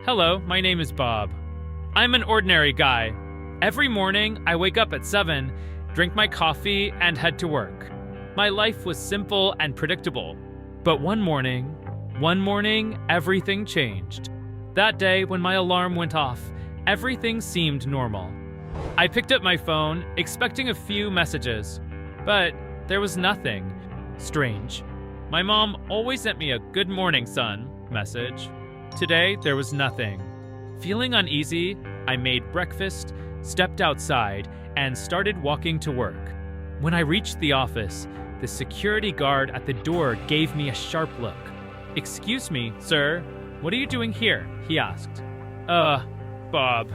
Hello, my name is Bob. I'm an ordinary guy. Every morning, I wake up at 7, drink my coffee, and head to work. My life was simple and predictable. But one morning, everything changed. That day, when my alarm went off, everything seemed normal. I picked up my phone, expecting a few messages, but there was nothing. Strange. My mom always sent me a "Good morning, son" message. Today, there was nothing. Feeling uneasy, I made breakfast, stepped outside, and started walking to work. When I reached the office, the security guard at the door gave me a sharp look. "Excuse me, sir, what are you doing here?" he asked. Bob.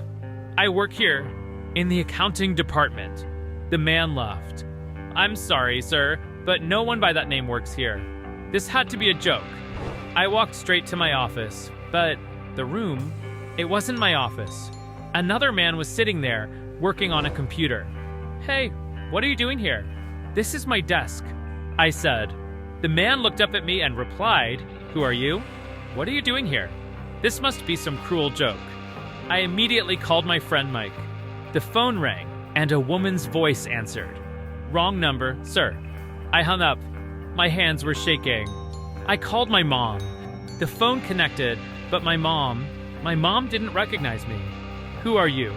I work here, in the accounting department." The man laughed. "I'm sorry, sir, but no one by that name works here. This had to be a joke." I walked straight to my office, but the room, it wasn't my office. Another man was sitting there, working on a computer. "Hey, what are you doing here?" "This is my desk," I said. The man looked up at me and replied, "Who are you? What are you doing here? This must be some cruel joke." I immediately called my friend Mike. The phone rang, and a woman's voice answered. "Wrong number, sir." I hung up. My hands were shaking. I called my mom. The phone connected, but my mom didn't recognize me. "Who are you?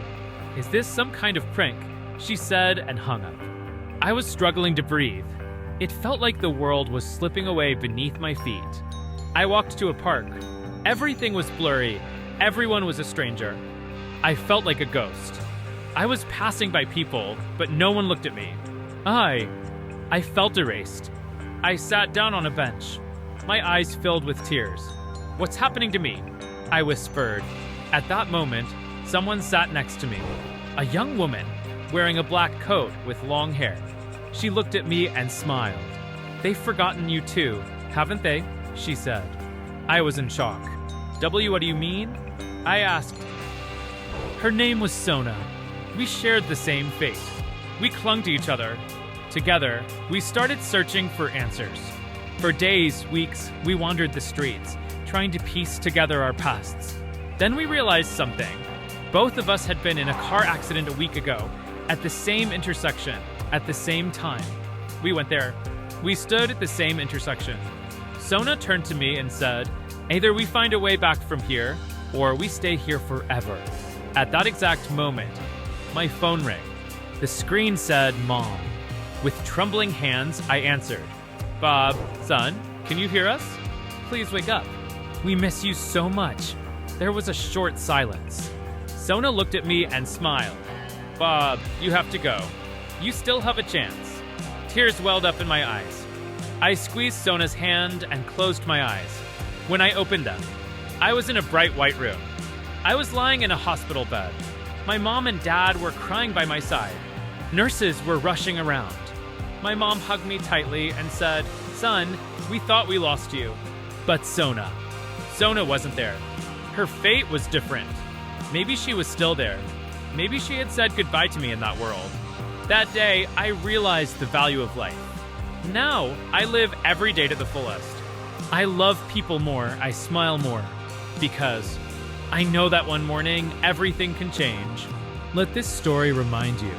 Is this some kind of prank?" she said and hung up. I was struggling to breathe. It felt like the world was slipping away beneath my feet. I walked to a park. Everything was blurry. Everyone was a stranger. I felt like a ghost. I was passing by people, but no one looked at me. I felt erased. I sat down on a bench. My eyes filled with tears. "What's happening to me?" I whispered. At that moment, someone sat next to me. A young woman, wearing a black coat with long hair. She looked at me and smiled. "They've forgotten you too, haven't they?" she said. I was in shock. What do you mean?" I asked. Her name was Sona. We shared the same fate. We clung to each other. Together, we started searching for answers. For days, weeks, we wandered the streets, trying to piece together our pasts. Then we realized something. Both of us had been in a car accident a week ago, at the same intersection, at the same time. We went there. We stood at the same intersection. Sona turned to me and said, "Either we find a way back from here, or we stay here forever." At that exact moment, my phone rang. The screen said, "Mom." With trembling hands, I answered. "Bob, son, can you hear us? Please wake up. We miss you so much." There was a short silence. Sona looked at me and smiled. "Bob, you have to go. You still have a chance." Tears welled up in my eyes. I squeezed Sona's hand and closed my eyes. When I opened them, I was in a bright white room. I was lying in a hospital bed. My mom and dad were crying by my side. Nurses were rushing around. My mom hugged me tightly and said, "Son, we thought we lost you." But Sona wasn't there. Her fate was different. Maybe she was still there. Maybe she had said goodbye to me in that world. That day, I realized the value of life. Now, I live every day to the fullest. I love people more, I smile more, because I know that one morning, everything can change. Let this story remind you,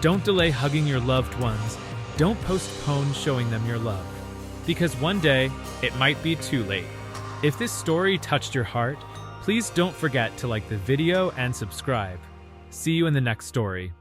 don't delay hugging your loved ones. Don't postpone showing them your love, because one day, it might be too late. If this story touched your heart, please don't forget to like the video and subscribe. See you in the next story.